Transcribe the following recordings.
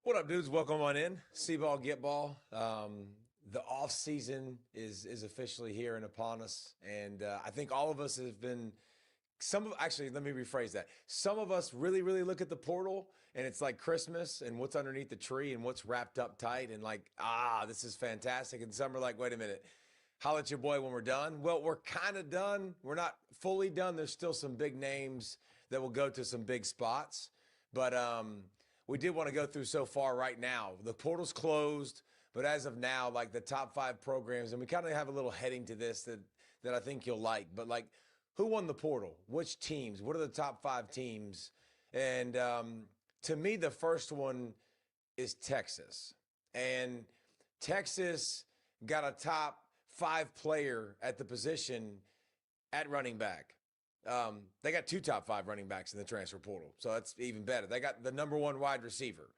What up, dudes? Welcome on in. See ball, get ball. The off season is officially here and upon us, and I think all of us have been. Actually, let me rephrase that. Some of us really look at the portal, and it's like Christmas and what's underneath the tree and what's wrapped up tight, and like, this is fantastic. And some are like, wait a minute, holla at your boy when we're done. Well, we're kind of done. We're not fully done. There's still some big names that will go to some big spots, but we did want to go through so far right now. The portal's closed, but as of now, like the top 5 programs, and we kind of have a little heading to this that I think you'll like. But like, who won the portal? Which teams? What are the top 5 teams? And to me, the first one is Texas. And Texas got a top 5 player at the position at running back. They got 2 top 5 running backs in the transfer portal, so that's even better. They got the number 1 wide receiver,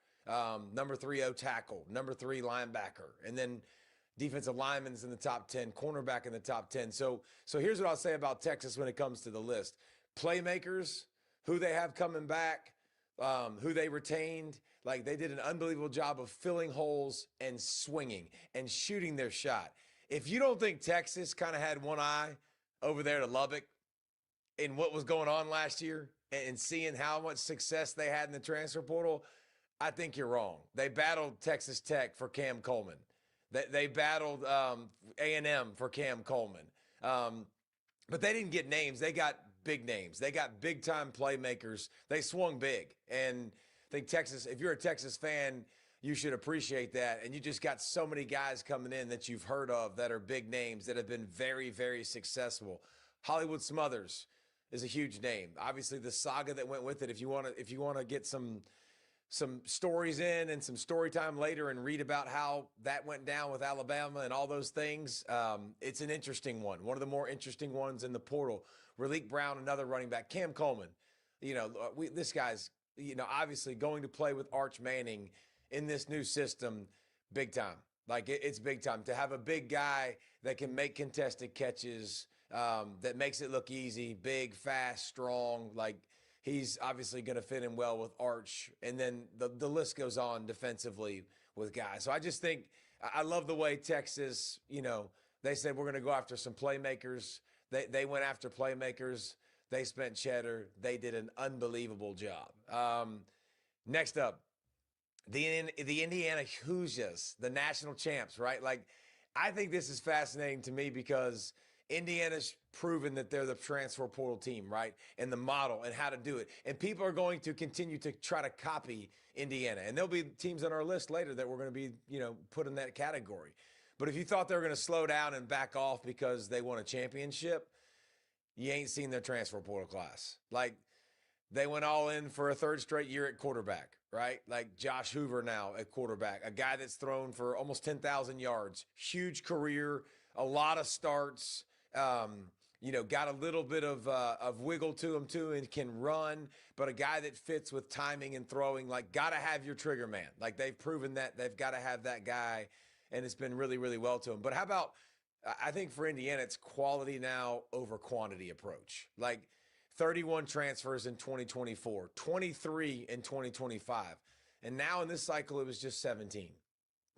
number 3 O tackle, number 3 linebacker, and then defensive linemen's in the top 10, cornerback in the top 10. So here's what I'll say about Texas when it comes to the list: playmakers, who they have coming back, who they retained. Like, they did an unbelievable job of filling holes and swinging and shooting their shot. If you don't think Texas kind of had one eye over there to Lubbock in what was going on last year and seeing how much success they had in the transfer portal, I think you're wrong. They battled Texas Tech for Cam Coleman. They battled A&M for Cam Coleman. But they didn't get names. They got big names. They got big-time playmakers. They swung big. And I think Texas, if you're a Texas fan, you should appreciate that. And you just got so many guys coming in that you've heard of that are big names that have been very successful. Hollywood Smothers is a huge name. Obviously, the saga that went with it. If you want to get some stories in and some story time later and read about how that went down with Alabama and all those things, it's an interesting one. One of the more interesting ones in the portal. Raleek Brown, another running back. Cam Coleman, this guy's, obviously going to play with Arch Manning in this new system, big time. Like, it's big time to have a big guy that can make contested catches, that makes it look easy, big, fast, strong. Like, he's obviously going to fit in well with Arch. And then the list goes on defensively with guys. So I just think I love the way Texas, they said, we're going to go after some playmakers. They went after playmakers. They spent cheddar. They did an unbelievable job. Next up, the Indiana Hoosiers, the national champs, right? Like, I think this is fascinating to me because Indiana's proven that they're the transfer portal team, right? And the model and how to do it. And people are going to continue to try to copy Indiana. And there'll be teams on our list later that we're going to be, put in that category. But if you thought they were going to slow down and back off because they won a championship, you ain't seen their transfer portal class. Like, they went all in for a 3rd straight year at quarterback, right? Like Josh Hoover now at quarterback, a guy that's thrown for almost 10,000 yards, huge career, a lot of starts. Got a little bit of wiggle to him too and can run, but a guy that fits with timing and throwing, like, got to have your trigger man. Like, they've proven that they've got to have that guy, and it's been really well to him. But how about, I think for Indiana, it's quality now over quantity approach. Like, 31 transfers in 2024, 23 in 2025. And now in this cycle, it was just 17.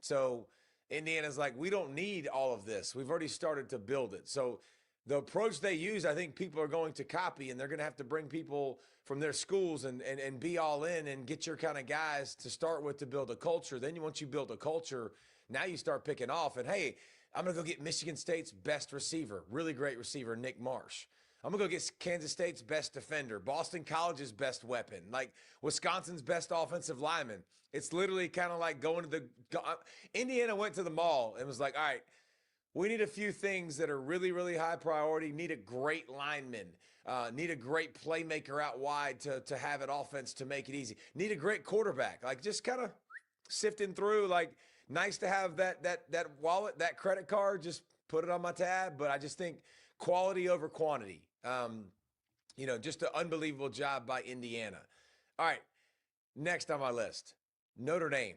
So Indiana's like, we don't need all of this. We've already started to build it. So the approach they use, I think people are going to copy, and they're going to have to bring people from their schools and be all in and get your kind of guys to start with to build a culture. Then once you build a culture, now you start picking off. And, hey, I'm going to go get Michigan State's best receiver, really great receiver, Nick Marsh. I'm going to go get Kansas State's best defender, Boston College's best weapon, like Wisconsin's best offensive lineman. It's literally kind of like going to Indiana went to the mall and was like, all right, we need a few things that are really high priority. Need a great lineman. Need a great playmaker out wide to have an offense to make it easy. Need a great quarterback. Like, just kind of sifting through. Like, nice to have that wallet, that credit card. Just put it on my tab. But I just think quality over quantity. Just an unbelievable job by Indiana. All right, next on my list, Notre Dame.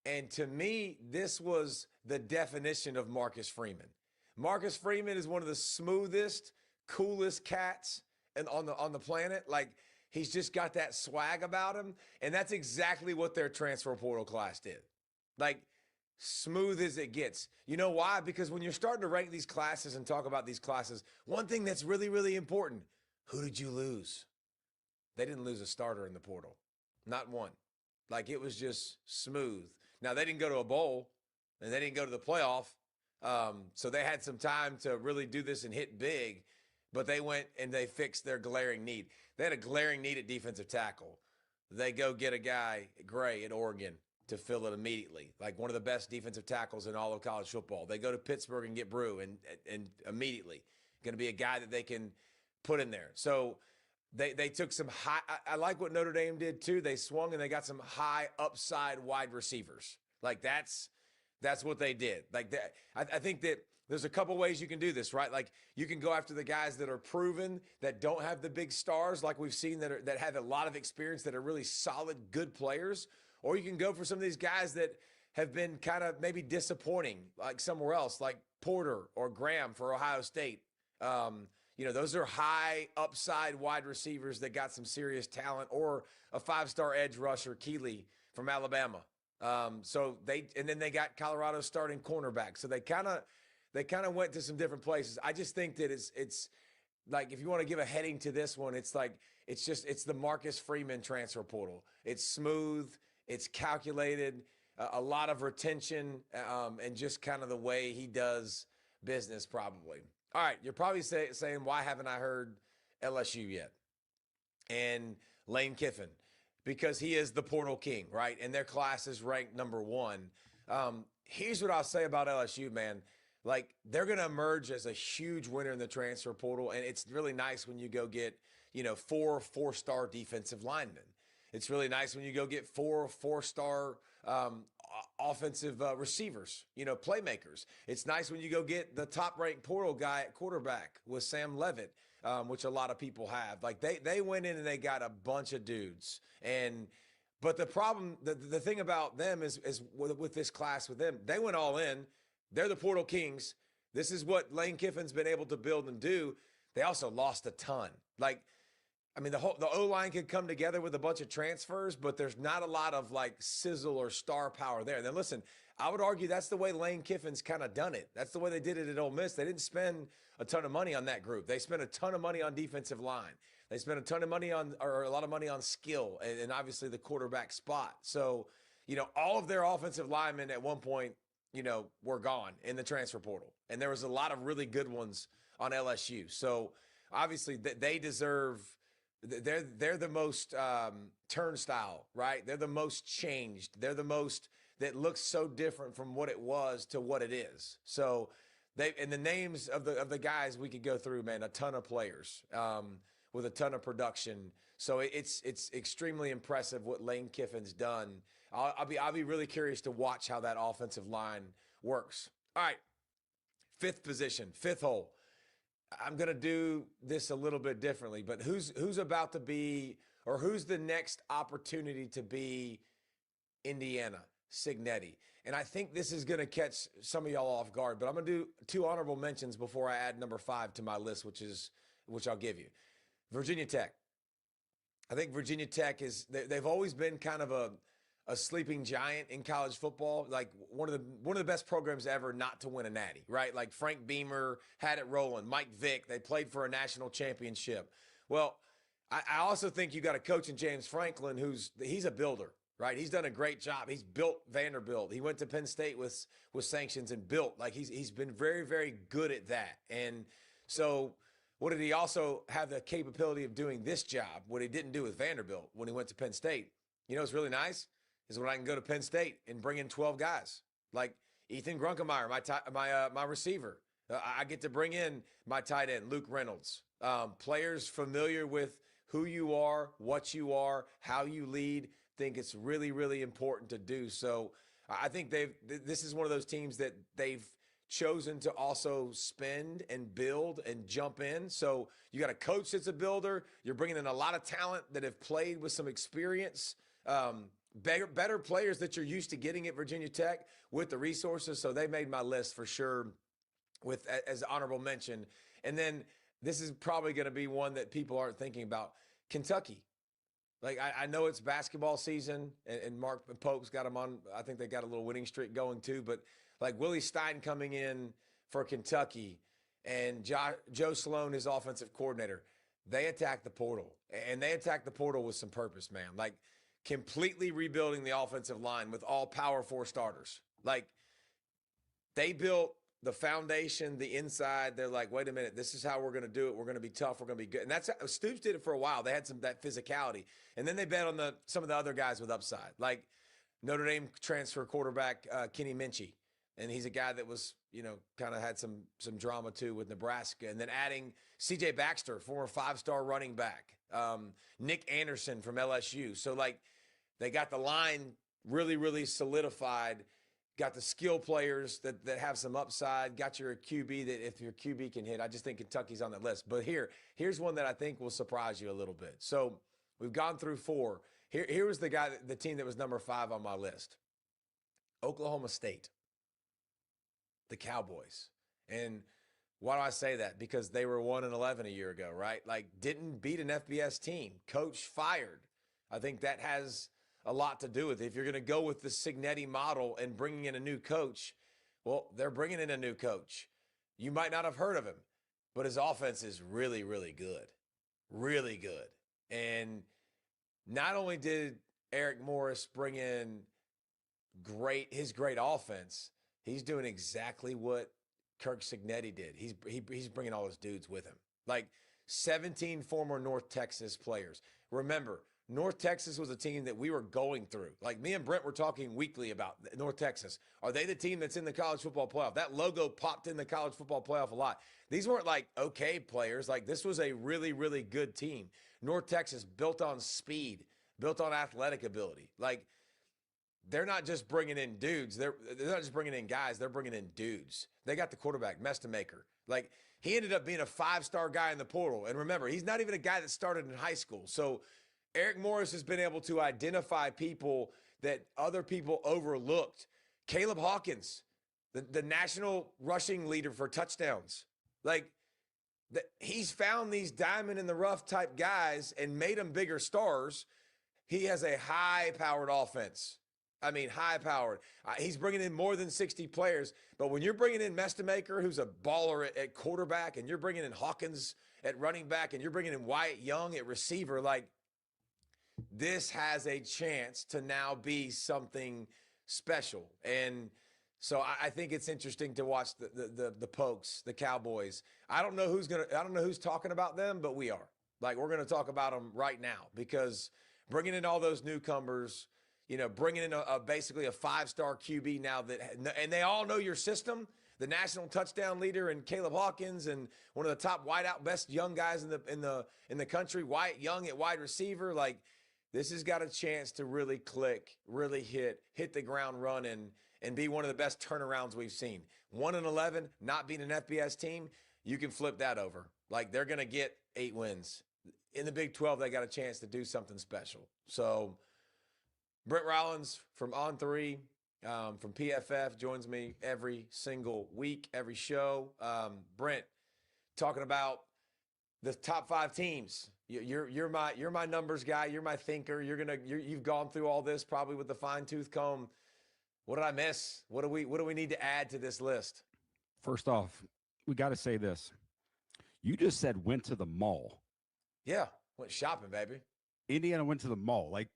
And to me, this was the definition of Marcus Freeman. Marcus Freeman is one of the smoothest, coolest cats on the planet. Like, He's just got that swag about him. And that's exactly what their transfer portal class did. Like, smooth as it gets. You know why? Because when you're starting to rank these classes and talk about these classes, one thing that's really, really important, who did you lose? They didn't lose a starter in the portal. Not one. Like, it was just smooth. Now, they didn't go to a bowl, and they didn't go to the playoff. So they had some time to really do this and hit big, but they went and they fixed their glaring need. They had a glaring need at defensive tackle. They go get a guy, Gray, at Oregon to fill it immediately, like one of the best defensive tackles in all of college football. They go to Pittsburgh and get Brew, and immediately going to be a guy that they can put in there. So they took some high. I like what Notre Dame did too. They swung and they got some high upside wide receivers. Like that's what they did. Like that. I think that there's a couple ways you can do this, right? Like you can go after the guys that are proven, that don't have the big stars, like we've seen that have a lot of experience, that are really solid, good players. Or you can go for some of these guys that have been kind of maybe disappointing, like somewhere else, like Porter or Graham for Ohio State. Those are high upside wide receivers that got some serious talent, or a 5-star edge rusher, Keeley from Alabama. Then they got Colorado starting cornerback. So they kind of went to some different places. I just think that it's like, if you want to give a heading to this one, it's the Marcus Freeman transfer portal. It's smooth. It's calculated, a lot of retention, and just kind of the way he does business probably. All right, you're probably saying, why haven't I heard LSU yet? And Lane Kiffin, because he is the portal king, right? And their class is ranked number 1. Here's what I'll say about LSU, man. Like, they're going to emerge as a huge winner in the transfer portal, and it's really nice when you go get, 4 4-star defensive linemen. It's really nice when you go get 4 4-star offensive receivers, playmakers. It's nice when you go get the top-ranked portal guy at quarterback with Sam Levitt, which a lot of people have. Like they went in and they got a bunch of dudes. But the problem, the thing about them is with this class with them, they went all in. They're the portal kings. This is what Lane Kiffin's been able to build and do. They also lost a ton. The O-line could come together with a bunch of transfers, but there's not a lot of like sizzle or star power there. And then listen, I would argue that's the way Lane Kiffin's kind of done it. That's the way they did it at Ole Miss. They didn't spend a ton of money on that group. They spent a ton of money on defensive line. They spent a ton of money a lot of money on skill and obviously the quarterback spot. So, all of their offensive linemen at one point, were gone in the transfer portal. And there was a lot of really good ones on LSU. So obviously they deserve. They're the most turnstile, right? They're the most changed. They're the most that looks so different from what it was to what it is. So and the names of the guys we could go through, man, a ton of players with a ton of production. So it's extremely impressive what Lane Kiffin's done. I'll be really curious to watch how that offensive line works. All right, 5th position, 5th hole. I'm going to do this a little bit differently, but who's about to be, or who's the next opportunity to be Indiana, Cignetti? And I think this is going to catch some of y'all off guard, but I'm going to do 2 honorable mentions before I add number 5 to my list, which I'll give you. Virginia Tech. I think Virginia Tech they've always been kind of a sleeping giant in college football, like one of the best programs ever not to win a natty, right? Like Frank Beamer had it rolling, Mike Vick, they played for a national championship. Well, I also think you got a coach in James Franklin he's a builder, right? He's done a great job. He's built Vanderbilt. He went to Penn State with sanctions and built. Like he's been very, very good at that. And so what did he also have the capability of doing this job, what he didn't do with Vanderbilt when he went to Penn State? It's really nice is when I can go to Penn State and bring in 12 guys like Ethan Grunkemeyer, my receiver. I get to bring in my tight end, Luke Reynolds, players familiar with who you are, what you are, how you lead. Think it's really, really important to do. So I think this is one of those teams that they've chosen to also spend and build and jump in. So you got a coach that's a builder. You're bringing in a lot of talent that have played with some experience. Better players that you're used to getting at Virginia Tech with the resources. So they made my list for sure as honorable mention. And then this is probably going to be one that people aren't thinking about. Kentucky. Like, I know it's basketball season, and Mark Pope's got them on. I think they got a little winning streak going too. But like Willie Stein coming in for Kentucky and Joe Sloan, his offensive coordinator, they attacked the portal. And they attacked the portal with some purpose, man. Like, completely rebuilding the offensive line with all Power 4 starters. Like, they built the foundation, the inside. They're like, wait a minute, this is how we're going to do it. We're going to be tough. We're going to be good. And that's how Stoops did it for a while. They had that physicality. And then they bet on some of the other guys with upside, like Notre Dame transfer quarterback Kenny Minchie. And he's a guy that was, kind of had some drama too with Nebraska. And then adding C.J. Baxter, former 5-star running back, Nick Anderson from LSU. So, like, they got the line really, really solidified. Got the skill players that have some upside. Got your QB that if your QB can hit, I just think Kentucky's on that list. But here's one that I think will surprise you a little bit. So we've gone through 4. Here was the team that was number 5 on my list. Oklahoma State, the Cowboys. And why do I say that? Because they were 1-11 a year ago, right? Like, didn't beat an FBS team. Coach fired. I think that has a lot to do with it. If you're going to go with the Cignetti model and bringing in a new coach, well, they're bringing in a new coach. You might not have heard of him, but his offense is really, really good. Really good. And not only did Eric Morris bring in his great offense, he's doing exactly what Kirk Cignetti did. He's bringing all his dudes with him. Like 17 former North Texas players. Remember, North Texas was a team that we were going through. Like, me and Brent were talking weekly about North Texas. Are they the team that's in the college football playoff? That logo popped in the college football playoff a lot. These weren't like okay players. Like, this was a really, really good team. North Texas built on speed, built on athletic ability. Like, they're not just bringing in dudes. They're not just bringing in guys. They're bringing in dudes. They got the quarterback, Mestamaker. Like, he ended up being a 5-star guy in the portal. And remember, he's not even a guy that started in high school. So Eric Morris has been able to identify people that other people overlooked. Caleb Hawkins, the national rushing leader for touchdowns. Like, he's found these diamond in the rough type guys and made them bigger stars. He has a high-powered offense. I mean, high-powered. He's bringing in more than 60 players. But when you're bringing in Mestamaker, who's a baller at quarterback, and you're bringing in Hawkins at running back, and you're bringing in Wyatt Young at receiver, like, this has a chance to now be something special. And so I think it's interesting to watch the Pokes, the Cowboys. I don't know who's talking about them, but we are. Like, we're going to talk about them right now, because bringing in all those newcomers, bringing in basically a 5-star QB now and they all know your system. The national touchdown leader and Caleb Hawkins, and one of the top best young guys in the country, Wyatt Young at wide receiver. Like, this has got a chance to really click, really hit the ground running, and be one of the best turnarounds we've seen. 1-11, not being an FBS team, you can flip that over. Like, they're going to get 8 wins. In the Big 12, they got a chance to do something special. So Brent Rollins from On3, from PFF, joins me every single week, every show. Brent, talking about the top 5 teams. You're my numbers guy. You're my thinker. You've gone through all this probably with the fine-tooth comb. What did I miss? What do we need to add to this list? First off, we got to say this. You just said went to the mall. Yeah, went shopping, baby. Indiana went to the mall. Like,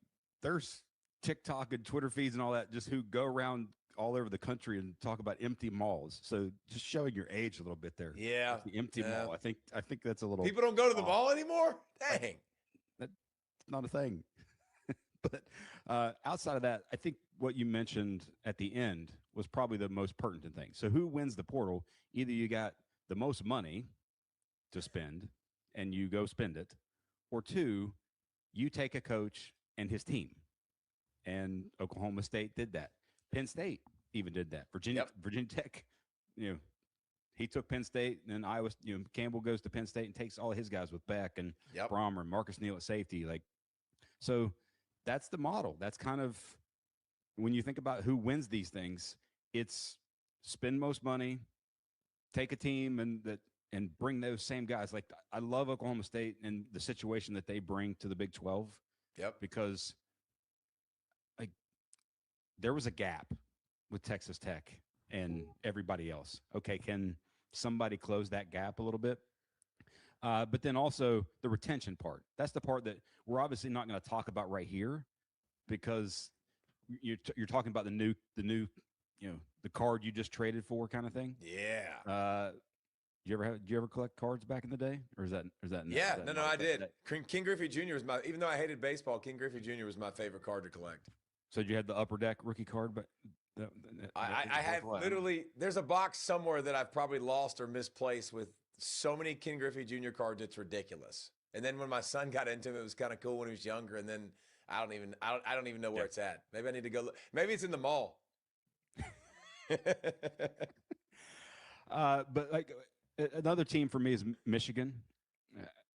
there's TikTok and Twitter feeds and all that just who go around all over the country and talk about empty malls. So just showing your age a little bit there. Yeah. The empty mall. I think that's a little. People don't go to the mall anymore? Dang. That's not a thing. But outside of that, I think what you mentioned at the end was probably the most pertinent thing. So who wins the portal? Either you got the most money to spend and you go spend it, or 2, you take a coach and his team. And Oklahoma State did that. Penn State even did that. Virginia Tech, he took Penn State, and then Iowa, Campbell goes to Penn State and takes all his guys with Beck and Brommer and Marcus Neal at safety. Like, so that's the model. That's kind of, when you think about who wins these things, it's spend most money, take a team and bring those same guys. Like, I love Oklahoma State and the situation that they bring to the Big 12. Yep. because like there was a gap with Texas Tech and everybody else. Okay, can somebody close that gap a little bit? But then also the retention part. That's the part that we're obviously not going to talk about right here because you're talking about the new the card you just traded for kind of thing. Yeah. Did you ever collect cards back in the day, or is that Yeah, is that no, not I a thing? did. King Griffey Jr. was even though I hated baseball, King Griffey Jr. was my favorite card to collect. So you had the Upper Deck rookie card, but I have literally. There's a box somewhere that I've probably lost or misplaced with so many King Griffey Jr. cards. It's ridiculous. And then when my son got into it was kind of cool when he was younger. And then I don't even know where it's at. Maybe I need to go. Maybe it's in the mall. But like another team for me is Michigan.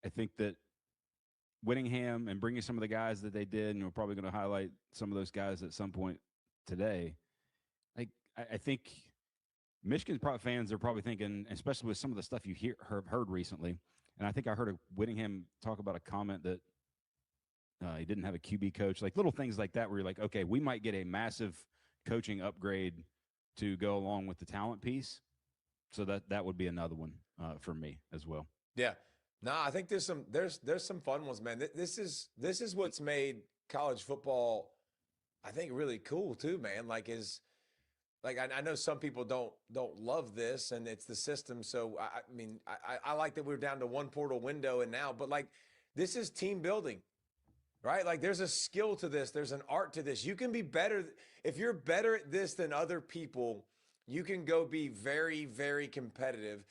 I think that Whittingham and bringing some of the guys that they did, and we're probably going to highlight some of those guys at some point today. Like I think Michigan fans are probably thinking, especially with some of the stuff you heard recently, and I think I heard a Whittingham talk about a comment that he didn't have a QB coach, like little things like that, where you're like, okay, we might get a massive coaching upgrade to go along with the talent piece. So that would be another one for me as well. Yeah. No, I think there's some fun ones, man. This is what's made college football, I think, really cool too, man. I know some people don't love this, and it's the system. So I mean, I like that we're down to one portal window and now, but like this is team building, right? Like there's a skill to this, there's an art to this. You can be better if you're better at this than other people. You can go be very, very competitive.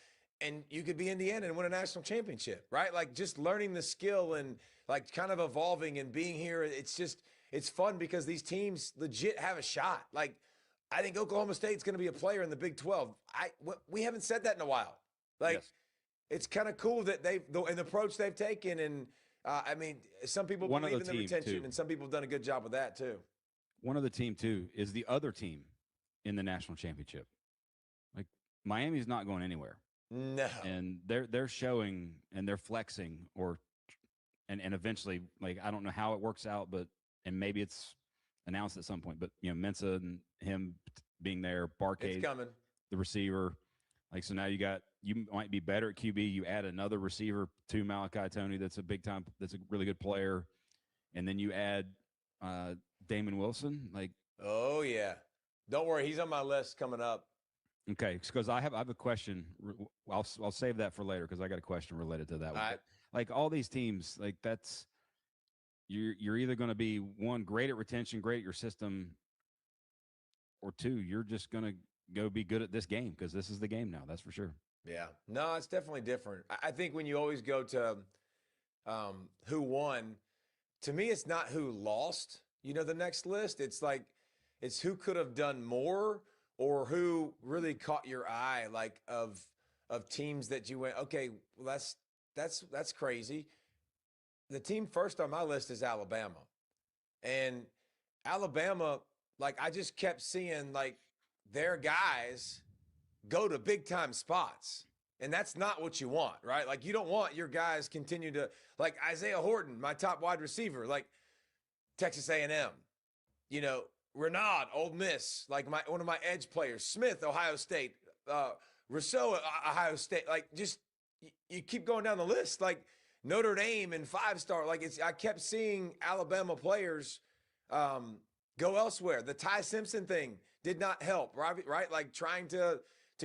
And you could be Indiana and win a national championship, right? Like just learning the skill and like kind of evolving and being here. It's fun because these teams legit have a shot. Like I think Oklahoma State's going to be a player in the Big 12. We haven't said that in a while. Like yes. It's kind of cool that and the approach they've taken. And I mean, some people believe in the retention too. And some people have done a good job with that too. One other team too is the other team in the national championship. Like Miami's not going anywhere. No. And they're showing and they're flexing and eventually, like, I don't know how it works out, and maybe it's announced at some point, but Mensah and him being there, Barcade, it's coming. The receiver, like, so now you might be better at QB. You add another receiver to Malachi Toney. That's a really good player. And then you add Damon Wilson. Like, oh yeah. Don't worry. He's on my list coming up. Okay, because I have a question. I'll save that for later because I got a question related to that. All right. Like all these teams, like that's you're either going to be one, great at retention, great at your system, or two, you're just going to go be good at this game because this is the game now. That's for sure. Yeah, no, it's definitely different. I think when you always go to who won, to me, it's not who lost. The next list. It's who could have done more. Or who really caught your eye, like of teams that you went, okay, well, that's crazy. The team first on my list is Alabama. And Alabama, like I just kept seeing like their guys go to big time spots. And that's not what you want, right? Like you don't want your guys continue to, like Isaiah Horton, my top wide receiver, like Texas A&M, Renaud, Ole Miss, like one of my edge players, Smith, Ohio State, Rousseau, Ohio State, like just you keep going down the list, like Notre Dame and 5-star, like I kept seeing Alabama players go elsewhere. The Ty Simpson thing did not help, right? Like trying to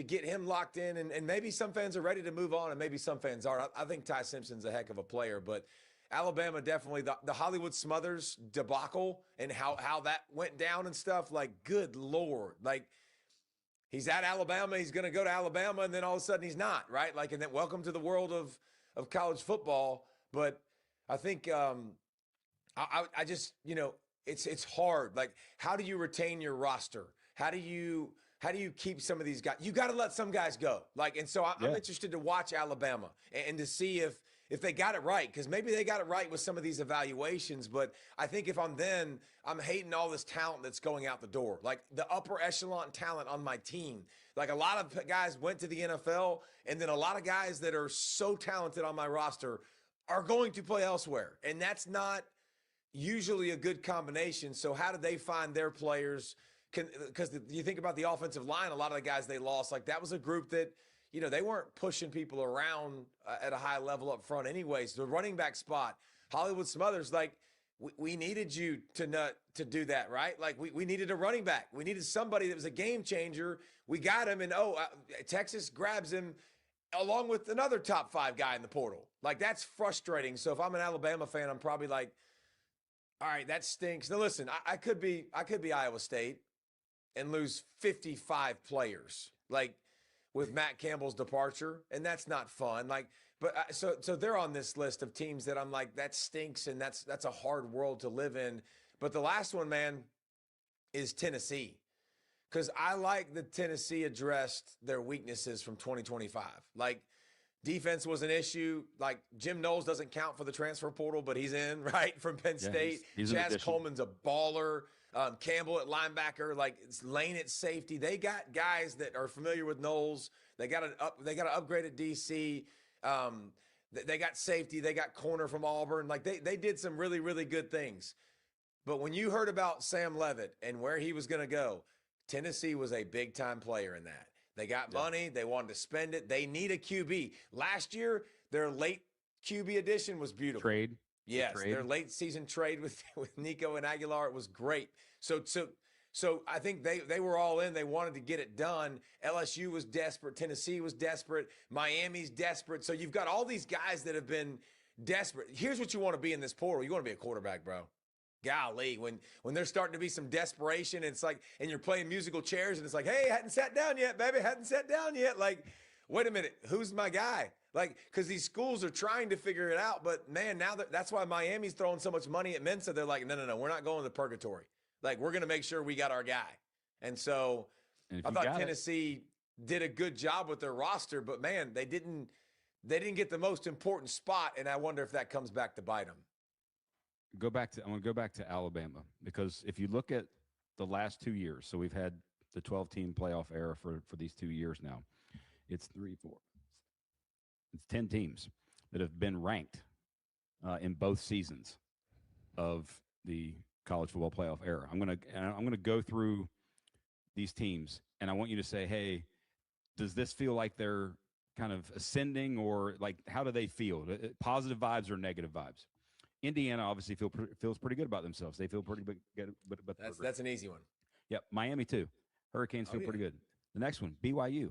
get him locked in, and maybe some fans are ready to move on, and maybe some fans are. I think Ty Simpson's a heck of a player, but Alabama definitely the Hollywood Smothers debacle and how that went down and stuff. Like, good Lord, like he's at Alabama, he's going to go to Alabama, and then all of a sudden he's not, right? Like, and then welcome to the world of college football. But I think I just it's hard. Like, how do you retain your roster? How do you keep some of these guys? You got to let some guys go. Like, and so I'm interested to watch Alabama and to see if they got it right, because maybe they got it right with some of these evaluations. But I think if I'm hating all this talent that's going out the door, like the upper echelon talent on my team. Like a lot of guys went to the NFL, and then a lot of guys that are so talented on my roster are going to play elsewhere. And that's not, usually a good combination. So how do they find their players? Because you think about the offensive line, a lot of the guys they lost, like that was a group that, you know, they weren't pushing people around at a high level up front anyways. The running back spot, Hollywood Smothers, like we needed you to do that, right? Like we needed a running back. We needed somebody that was a game changer. We got him, and Texas grabs him along with another top 5 guy in the portal. Like that's frustrating. So if I'm an Alabama fan, I'm probably like, all right, that stinks. Now listen, I could be Iowa State and lose 55 players, like with Matt Campbell's departure, and that's not fun. Like, but so they're on this list of teams that I'm like, that stinks, and that's a hard world to live in. But the last one, man, is Tennessee, because I like that Tennessee addressed their weaknesses from 2025. Like, defense was an issue. Like, Jim Knowles doesn't count for the transfer portal, but he's in, right, from Penn State. He's Chaz Coleman's a baller. Campbell at linebacker, like it's Lane at safety. They got guys that are familiar with Knowles. They got an upgrade at DC. They got safety. They got corner from Auburn. Like they did some really, really good things. But when you heard about Sam Leavitt and where he was going to go, Tennessee was a big time player in that. They got money. They wanted to spend it. They need a QB. Last year, their late QB addition was beautiful. Trade. Yes, their late season trade with Nico and Aguilar, it was great. So I think they were all in. They wanted to get it done. LSU was desperate. Tennessee was desperate. Miami's desperate. So you've got all these guys that have been desperate. Here's what you want to be in this portal. You want to be a quarterback, bro. Golly, when there's starting to be some desperation, it's like, and you're playing musical chairs, and it's like, hey, hadn't sat down yet, baby, hadn't sat down yet. Like, wait a minute, who's my guy? Like, because these schools are trying to figure it out, but man, now that's why Miami's throwing so much money at Mensa. They're like, no, we're not going to purgatory. Like, we're going to make sure we got our guy. And so I thought Tennessee did a good job with their roster, but man, they didn't get the most important spot, and I wonder if that comes back to bite them. I'm going to go back to Alabama, because if you look at the last 2 years, so we've had the 12-team playoff era for these 2 years now. It's 10 teams that have been ranked in both seasons of the college football playoff era. I'm gonna go through these teams, and I want you to say, hey, does this feel like they're kind of ascending, or like how do they feel? Positive vibes or negative vibes? Indiana obviously feels pretty good about themselves. They feel pretty good. But that's an easy one. Yep, Miami too. Hurricanes feel pretty good. The next one, BYU.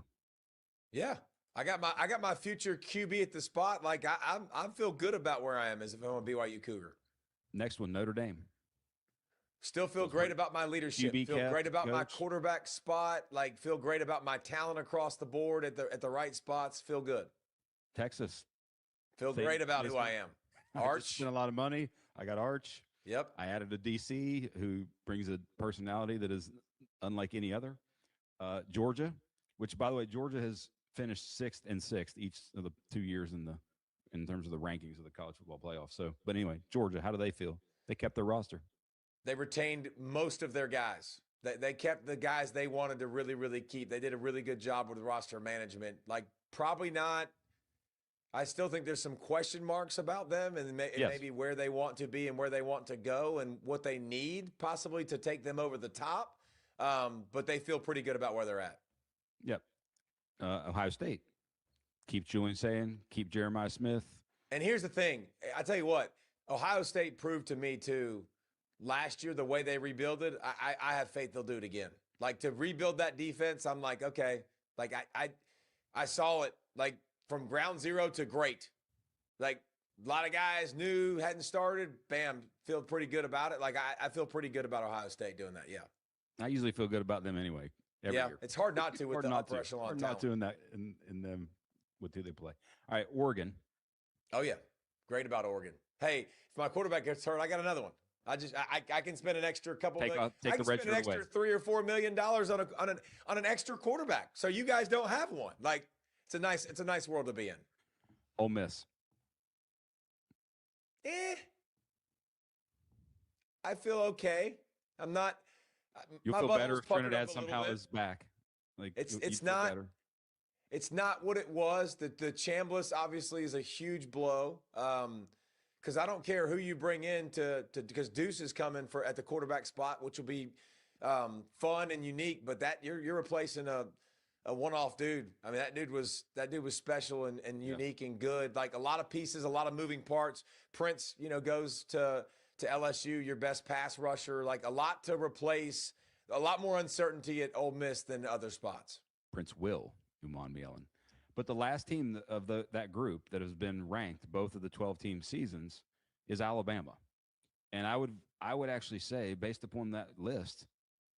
Yeah, I got my future QB at the spot. Like I feel good about where I am as if I'm a BYU Cougar. Next one, Notre Dame. Still feel great about my leadership. Feel great about my quarterback spot. Like feel great about my talent across the board at the right spots. Feel good. Texas. Feel great about who I am. Arch. Spent a lot of money. I got Arch. Yep. I added a DC who brings a personality that is unlike any other. Georgia, which by the way, Georgia has finished 6th and 6th each of the 2 years in terms of the rankings of the college football playoffs. So, but anyway, Georgia, how do they feel? They kept their roster. They retained most of their guys. They kept the guys they wanted to really, really keep. They did a really good job with roster management. Like probably not. I still think there's some question marks about them and maybe where they want to be and where they want to go and what they need possibly to take them over the top. But they feel pretty good about where they're at. Yep. Ohio State. Keep Julian saying, keep Jeremiah Smith. And here's the thing. I tell you what, Ohio State proved to me too, last year, the way they rebuilt it, I have faith they'll do it again. Like to rebuild that defense, I'm like, okay. Like I saw it like from ground zero to great. Like a lot of guys new, hadn't started, bam, feel pretty good about it. Like I feel pretty good about Ohio State doing that. Yeah. I usually feel good about them anyway. Every year. It's hard not to with the upper echelon hard talent. Not to in that in them with who they play. All right, Oregon. Oh yeah, great about Oregon. Hey, if my quarterback gets hurt, I got another one. I can spend an extra couple. I can spend an extra $3 or $4 million on an extra quarterback. So you guys don't have one. Like it's a nice world to be in. Ole Miss. I feel okay. I'm not. You feel better if Trinidad somehow is back. Like it's not. Better. It's not what it was. The Chambliss obviously is a huge blow. because I don't care who you bring in because Deuce is coming at the quarterback spot, which will be fun and unique. But that you're replacing a one-off dude. I mean, that dude was special and unique and good. Like a lot of pieces, a lot of moving parts. Prince, goes to LSU, your best pass rusher. Like a lot to replace, a lot more uncertainty at Ole Miss than other spots. Prince will, Uman Mielen. But the last team of that group that has been ranked both of the 12-team seasons is Alabama. And I would actually say, based upon that list,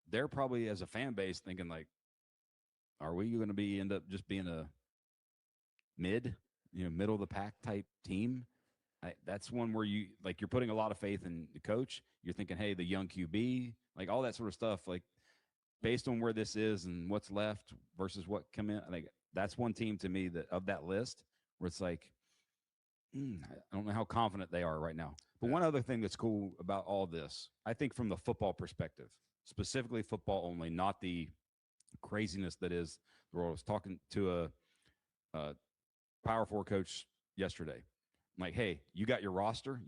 they're probably, as a fan base, thinking like, are we going to end up just being a middle of the pack type team? That's one where you're putting a lot of faith in the coach. You're thinking, hey, the young QB, like all that sort of stuff, like based on where this is and what's left versus what come in. I think that's one team to me that of that list where it's like, I don't know how confident they are right now. But one other thing that's cool about all this, I think from the football perspective, specifically football only, not the craziness that is the world. I was talking to a Power 4 coach yesterday. I'm like, hey, you got your roster?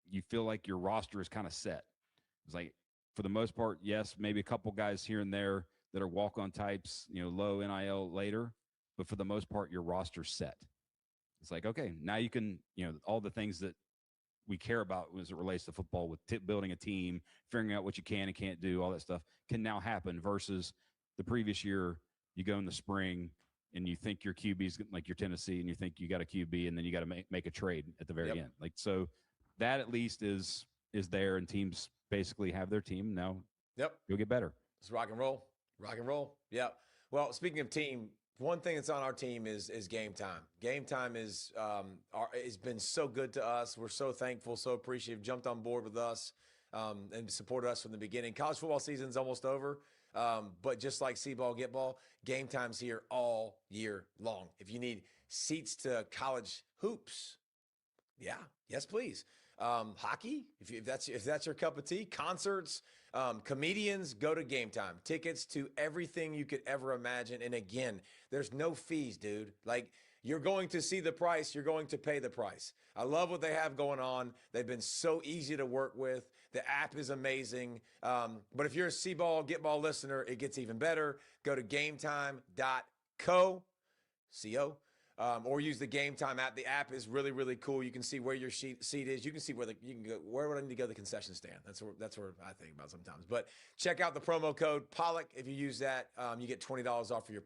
You feel like your roster is kind of set? It's like, for the most part, yes, maybe a couple guys here and there that are walk-on types, low NIL later, but for the most part, your roster's set. It's like, okay, now you can, all the things that we care about as it relates to football with building a team, figuring out what you can and can't do, all that stuff can now happen versus the previous year. You go in the spring and you think your QB's like your Tennessee and you think you got a QB and then you got to make a trade at the very end. Like, so that at least is there, and teams basically have their team now. You'll get better. It's rock and roll. Yeah. Well, speaking of team, one thing that's on our team is game time. Game time has been so good to us. We're so thankful, so appreciative. Jumped on board with us and supported us from the beginning. College football season's almost over, but just like C-Ball, Get Ball, game time's here all year long. If you need seats to college hoops, yes, please. Hockey, if that's your cup of tea, concerts, comedians, go to Game Time. Tickets to everything you could ever imagine. And again, there's no fees, dude. Like, you're going to see the price. You're going to pay the price. I love what they have going on. They've been so easy to work with. The app is amazing. But if you're a C-Ball, Get Ball listener, it gets even better. Go to gametime.co, C-O. Or use the Game Time app. The app is really, really cool. You can see where your seat is. You can see where would I need to go to the concession stand. That's where I think about sometimes. But check out the promo code Pollack. If you use that, you get $20 off for your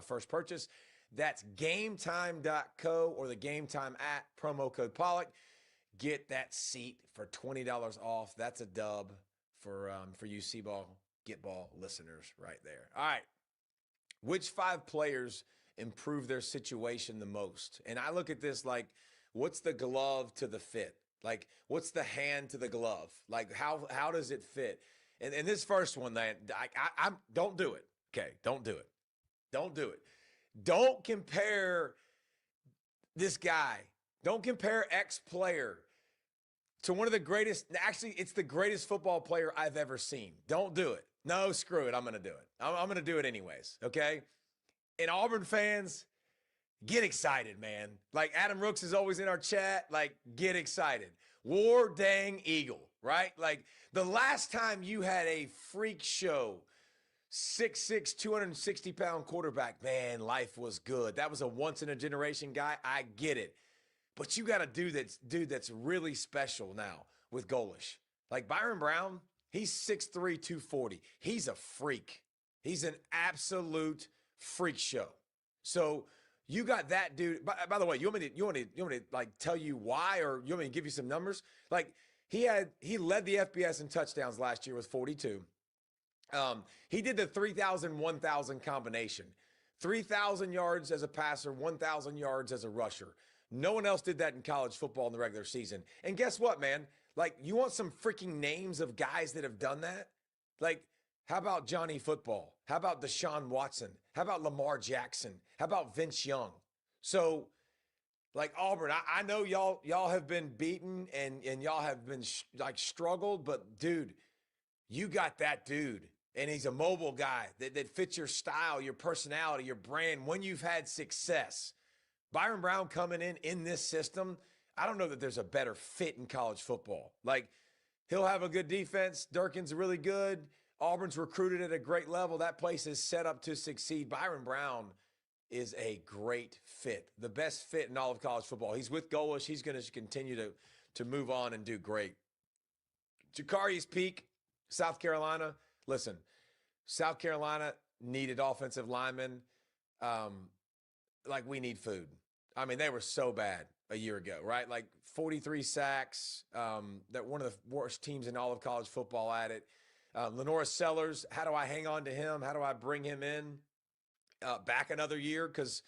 first purchase. That's gametime.co or the Game Time app, promo code Pollack. Get that seat for $20 off. That's a dub for you C-Ball, Get Ball listeners right there. All right. Which 5 players improve their situation the most? And I look at this like, what's the glove to the fit? Like, what's the hand to the glove? Like, how does it fit? And this first one, that I don't do it. Okay, don't do it. Don't do it. Don't compare this guy. Don't compare X player to one of the greatest. Actually, it's the greatest football player I've ever seen. Don't do it. No, screw it. I'm going to do it. I'm going to do it anyways. Okay. And Auburn fans, get excited, man. Like Adam Rooks is always in our chat. Like, get excited. War dang Eagle, right? Like, the last time you had a freak show 6'6", 260-pound quarterback, man, life was good. That was a once-in-a-generation guy. I get it. But you got a dude that's really special now with Golish. Like Byron Brown, he's 6'3", 240. He's a freak. He's an absolute freak show. So you got that dude. By the way, you want me to like tell you why, or you want me to give you some numbers? Like he led the FBS in touchdowns last year with 42. He did the 3,000, 1,000 combination. 3,000 yards as a passer, 1,000 yards as a rusher. No one else did that in college football in the regular season. And guess what, man? Like, you want some freaking names of guys that have done that? Like, how about Johnny Football? How about Deshaun Watson? How about Lamar Jackson? How about Vince Young? So, like Auburn, I know y'all have been beaten and y'all have been struggled, but dude, you got that dude. And he's a mobile guy that fits your style, your personality, your brand when you've had success. Byron Brown coming in this system, I don't know that there's a better fit in college football. Like, he'll have a good defense. Durkin's really good. Auburn's recruited at a great level. That place is set up to succeed. Byron Brown is a great fit, the best fit in all of college football. He's with Golish. He's going to continue to move on and do great. Jakari's Peak, South Carolina. Listen, South Carolina needed offensive linemen like we need food. I mean, they were so bad a year ago, right? Like 43 sacks. That one of the worst teams in all of college football at it. Lenora Sellers, how do I hang on to him? How do I bring him in back another year? Because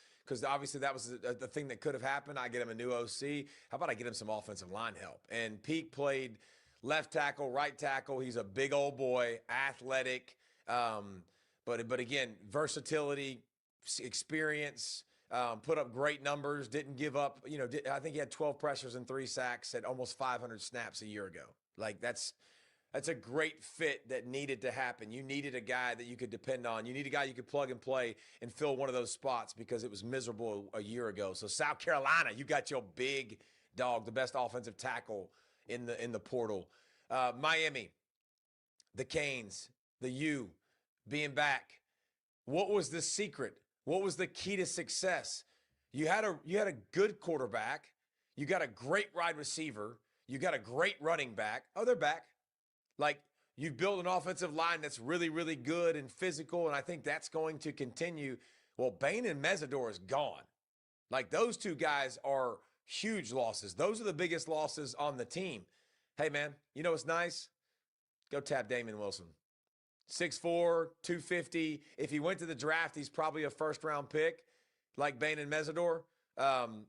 obviously that was the thing that could have happened. I get him a new OC. How about I get him some offensive line help? And Peak played left tackle, right tackle. He's a big old boy, athletic. But again, versatility, experience, put up great numbers, didn't give up. I think he had 12 pressures and 3 sacks at almost 500 snaps a year ago. Like, that's a great fit that needed to happen. You needed a guy that you could depend on. You need a guy you could plug and play and fill one of those spots because it was miserable a year ago. So South Carolina, you got your big dog, the best offensive tackle in the portal. Miami, the Canes, the U, being back. What was the secret? What was the key to success? You had a good quarterback. You got a great wide receiver. You got a great running back. Oh, they're back. Like, you build an offensive line that's really, really good and physical, and I think that's going to continue. Well, Bain and Mesidor is gone. Like, those two guys are huge losses. Those are the biggest losses on the team. Hey, man, you know what's nice? Go tap Damon Wilson. 6'4", 250. If he went to the draft, he's probably a first-round pick, like Bain and Mesidor.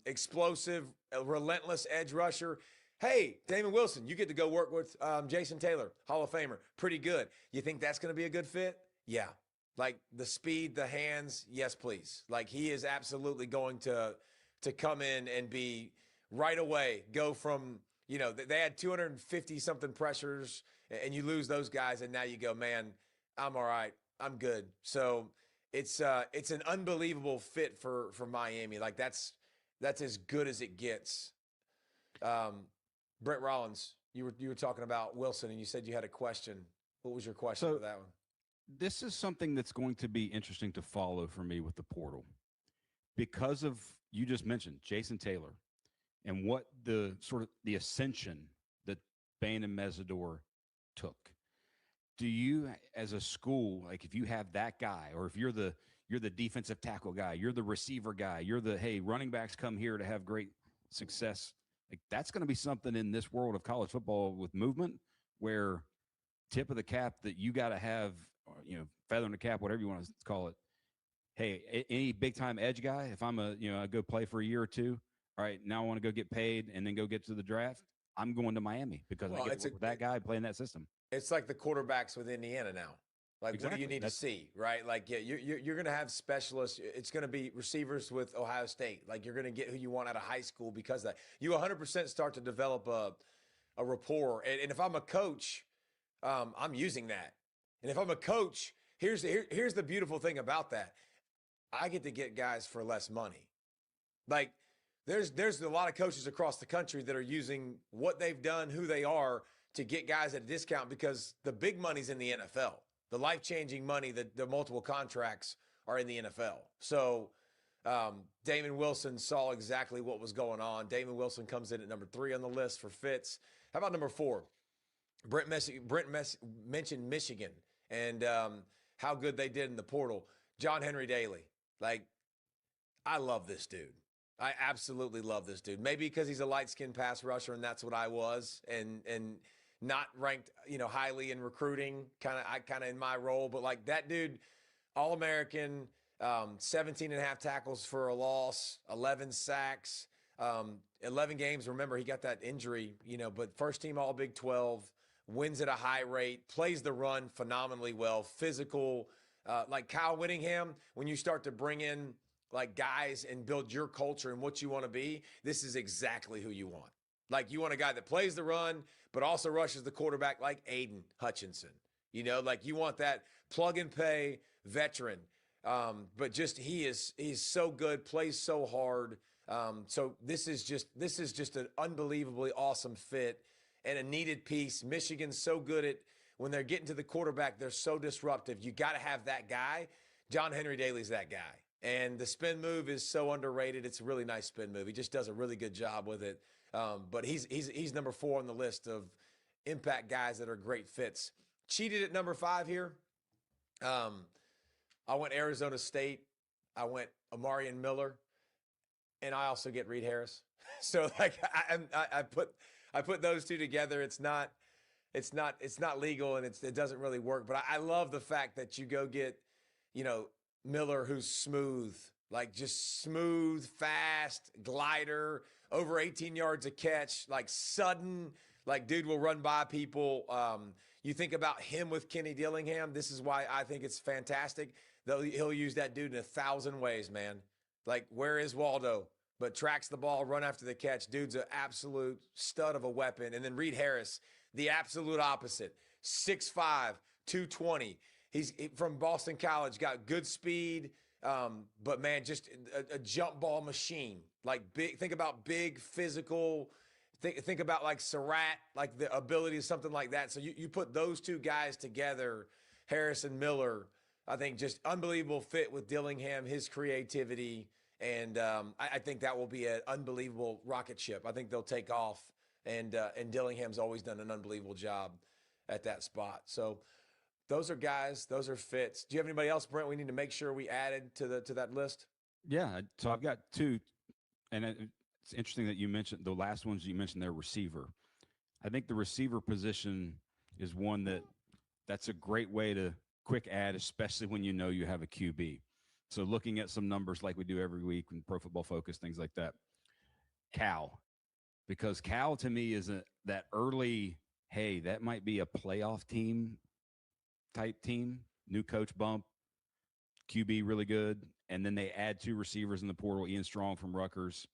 Explosive, relentless edge rusher. Hey, Damon Wilson, you get to go work with Jason Taylor, Hall-of-Famer. Pretty good. You think that's going to be a good fit? Yeah. Like, the speed, the hands, yes, please. Like, he is absolutely going to come in and be right away, go from, they had 250-something pressures, and you lose those guys, and now you go, man, I'm all right. I'm good. So it's an unbelievable fit for Miami. Like, that's as good as it gets. Brent Rollins, you were talking about Wilson, and you said you had a question. What was your question for that one? This is something that's going to be interesting to follow for me with the portal because of, you just mentioned Jason Taylor and what the sort of the ascension that Bain and Mesidor took. Do you, as a school, like, if you have that guy, or if you're the defensive tackle guy, you're the receiver guy, you're the, hey, running backs come here to have great success, like, that's going to be something in this world of college football with movement where tip of the cap that you got to have, feather in the cap, whatever you want to call it. Hey, any big time edge guy, if I'm I go play for a year or two, all right, now I want to go get paid and then go get to the draft, I'm going to Miami because I get to work with that guy playing that system. It's like the quarterbacks with Indiana now. Like, exactly. What do you need to see, right? Like, yeah, you're going to have specialists. It's going to be receivers with Ohio State. Like, you're going to get who you want out of high school because of that. You 100% start to develop a rapport. And if I'm a coach, I'm using that. And if I'm a coach, here's the beautiful thing about that. I get to get guys for less money. Like, there's a lot of coaches across the country that are using what they've done, who they are, to get guys at a discount because the big money's in the NFL. The life-changing money, the multiple contracts are in the NFL. So Damon Wilson saw exactly what was going on. Damon Wilson comes in at number 3 on the list for fits. How about number 4? Brent mentioned Michigan and how good they did in the portal. John Henry Daly. Like, I love this dude. I absolutely love this dude. Maybe because he's a light-skinned pass rusher and that's what I was, and not ranked, highly in recruiting, kind of in my role, but like that dude, All-American, 17 and a half tackles for a loss, 11 sacks, 11 games. Remember, he got that injury, but first team All Big 12, wins at a high rate, plays the run phenomenally well, physical, like Kyle Whittingham. When you start to bring in like guys and build your culture and what you want to be, this is exactly who you want. Like, you want a guy that plays the run, but also rushes the quarterback like Aiden Hutchinson. Like, you want that plug and pay veteran. But just he's so good, plays so hard. So this is just an unbelievably awesome fit and a needed piece. Michigan's so good at when they're getting to the quarterback, they're so disruptive. You got to have that guy. John Henry Daly's that guy. And the spin move is so underrated. It's a really nice spin move. He just does a really good job with it. But he's number 4 on the list of impact guys that are great fits. Cheated at number 5 here. I went Arizona State. I went Amarian Miller, and I also get Reed Harris. So like I put those two together. It's not legal, and it doesn't really work. But I love the fact that you go get, Miller, who's smooth, like just smooth, fast, glider, over 18 yards a catch, like sudden, like dude will run by people. You think about him with Kenny Dillingham. This is why I think it's fantastic. Though he'll use that dude in 1,000 ways, man. Like, where is Waldo? But tracks the ball, run after the catch. Dude's an absolute stud of a weapon. And then Reed Harris, the absolute opposite. 6'5", 220. He's from Boston College, got good speed, but man, just a jump ball machine. Like big, think about big physical. Think about like Surratt, like the ability of something like that. So you put those two guys together, Harris and Miller. I think just unbelievable fit with Dillingham, his creativity, and I think that will be an unbelievable rocket ship. I think they'll take off, and Dillingham's always done an unbelievable job at that spot. So those are guys, those are fits. Do you have anybody else, Brent, we need to make sure we added to that list? Yeah, so I've got 2, and it's interesting that you mentioned the last ones you mentioned. Their receiver. I think the receiver position is one that's a great way to quick add, especially when you know you have a QB. So looking at some numbers like we do every week in Pro Football Focus, things like that. Cal, because Cal to me is that early, hey, that might be a playoff team type team, new coach bump, QB really good. And then they add 2 receivers in the portal, Ian Strong from Rutgers,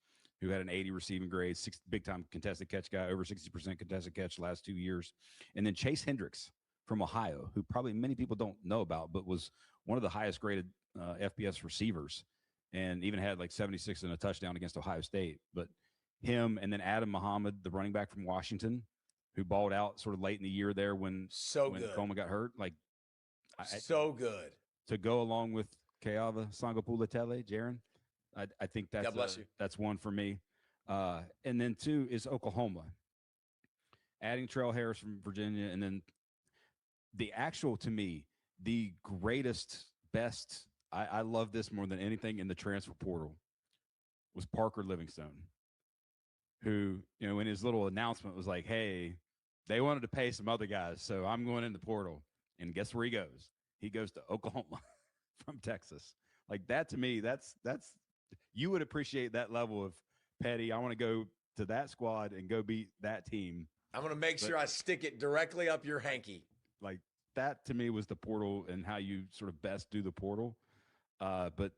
who had an 80 receiving grade, big-time contested catch guy, over 60% contested catch last 2 years. And then Chase Hendricks from Ohio, who probably many people don't know about, but was one of the highest graded FBS receivers and even had like 76 and a touchdown against Ohio State. But him, and then Adam Muhammad, the running back from Washington, who balled out sort of late in the year there when Coleman got hurt. Like, so good. To go along with Keava Sangopulatele, Jaron, I think that's God bless you. That's one for me. And then 2 is Oklahoma. Adding Trail Harris from Virginia, and then the actual, to me, the greatest, best, I love this more than anything in the transfer portal, was Parker Livingstone, who, in his little announcement was like, hey, they wanted to pay some other guys, so I'm going in the portal. And guess where he goes? He goes to Oklahoma from Texas. Like that, to me, that's you would appreciate that level of petty. I want to go to that squad and go beat that team. I'm going to make sure I stick it directly up your hanky. Like that to me was the portal and how you sort of best do the portal. But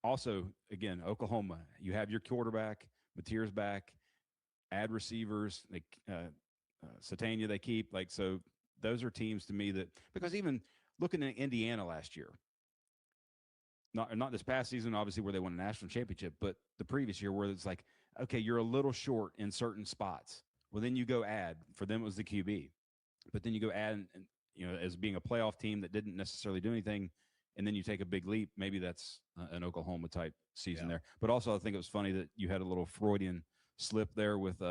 also, again, Oklahoma, you have your quarterback, Mateer's back, add receivers, like Satania they keep. Like, so those are teams to me that, because even looking at Indiana last year, not this past season, obviously, where they won a national championship, but the previous year where it's like, okay, you're a little short in certain spots. Well, then you go add, for them it was the QB, but then you go add, and as being a playoff team that didn't necessarily do anything, and then you take a big leap. Maybe that's an Oklahoma type season there. But also, I think it was funny that you had a little Freudian slip there with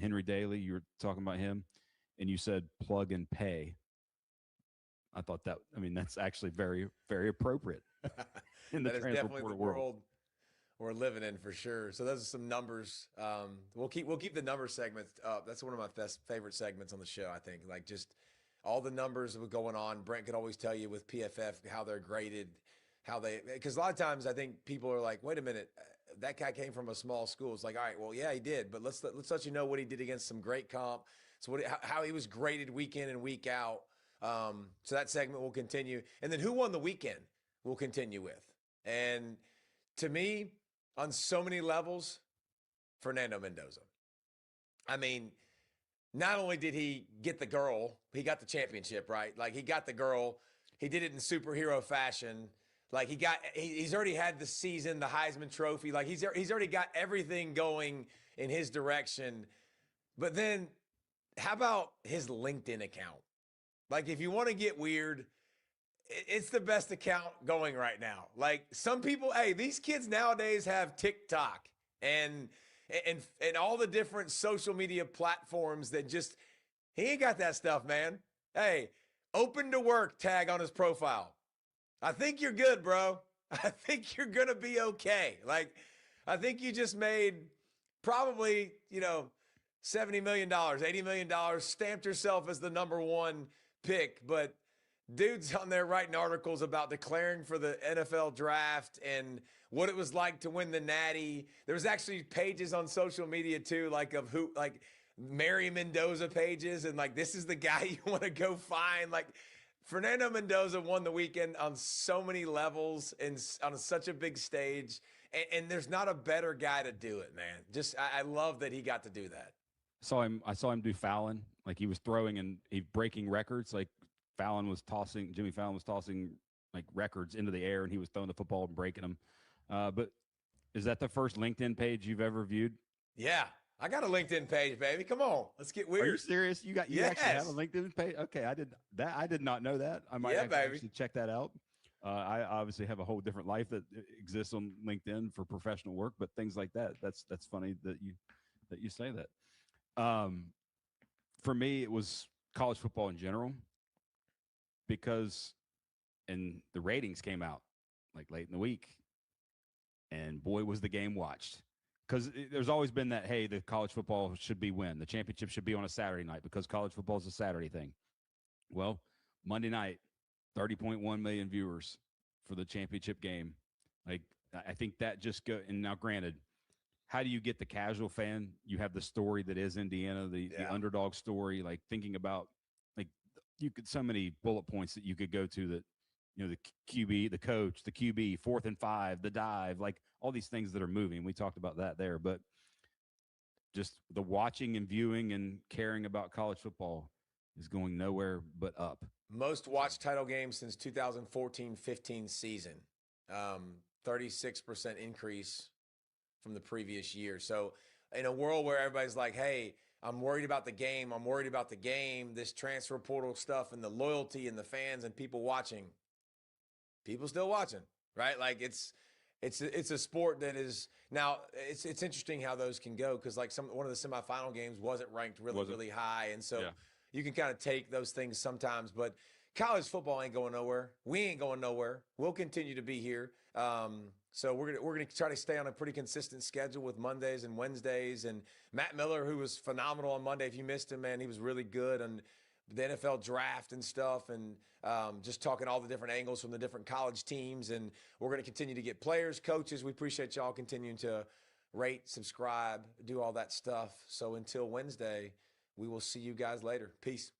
Henry Daly. You were talking about him, and you said plug and pay. I thought that's actually very, very appropriate in the transfer portal world we're living in, for sure. So those are some numbers. We'll keep the number segments up. That's one of my best favorite segments on the show, I think. Like, just all the numbers that were going on. Brent could always tell you with PFF how they're graded, because a lot of times I think people are like, wait a minute, that guy came from a small school. It's like, all right, well, yeah, he did, but let's let you know what he did against some great comp. So how he was graded week in and week out. So that segment will continue. And then who won the weekend we'll continue with. And to me, on so many levels, Fernando Mendoza. I mean, not only did he get the girl, he got the championship, right? Like, he got the girl. He did it in superhero fashion. Like he's already had the season, the Heisman Trophy. Like he's already got everything going in his direction. But then how about his LinkedIn account? Like if you want to get weird, it's the best account going right now. Like some people, hey, these kids nowadays have TikTok and all the different social media platforms that just he ain't got that stuff, man. Hey, open to work tag on his profile. I think you're good, bro. I think you're going to be okay. Like, I think you just made probably, $70 million, $80 million, stamped yourself as the number one pick. But dude's on there writing articles about declaring for the NFL draft and what it was like to win the Natty. There was actually pages on social media too, like of who, like Mary Mendoza pages. And like, this is the guy you want to go find. Like, Fernando Mendoza won the weekend on so many levels and on such a big stage. And there's not a better guy to do it, man. Just, I love that he got to do that. I saw him do Fallon. Like he was throwing and he breaking records. Like Jimmy Fallon was tossing like records into the air and he was throwing the football and breaking them. But is that the first LinkedIn page you've ever viewed? Yeah. I got a LinkedIn page, baby. Come on, let's get weird. Are you serious? You actually have a LinkedIn page? Okay, I did not know that. I might actually check that out. I obviously have a whole different life that exists on LinkedIn for professional work, but things like that. That's funny that you say that. For me, it was college football in general because, and the ratings came out like late in the week, and boy was the game watched. Because there's always been that, hey, the college football should be the championship should be on a Saturday night because college football is a Saturday thing. Well, Monday night, 30.1 million viewers for the championship game. Like, I think that just and now granted, how do you get the casual fan? You have the story that is Indiana, the underdog story, like thinking about, like, so many bullet points that you could go to that, the QB, the coach, the QB, 4th and 5, the dive, like all these things that are moving. We talked about that there, but just the watching and viewing and caring about college football is going nowhere but up. Most watched title game since 2014-15 season. 36% increase from the previous year. So in a world where everybody's like, hey, I'm worried about the game. I'm worried about the game, this transfer portal stuff and the loyalty and the fans and people watching. People still watching, right? Like it's a sport that is now. It's interesting how those can go because like one of the semifinal games wasn't ranked really high, and so you can kind of take those things sometimes. But college football ain't going nowhere. We ain't going nowhere. We'll continue to be here. So we're gonna try to stay on a pretty consistent schedule with Mondays and Wednesdays. And Matt Miller, who was phenomenal on Monday, if you missed him, man, he was really good on the NFL draft and stuff, and just talking all the different angles from the different college teams. And we're going to continue to get players, coaches. We appreciate y'all continuing to rate, subscribe, do all that stuff. So until Wednesday, we will see you guys later. Peace.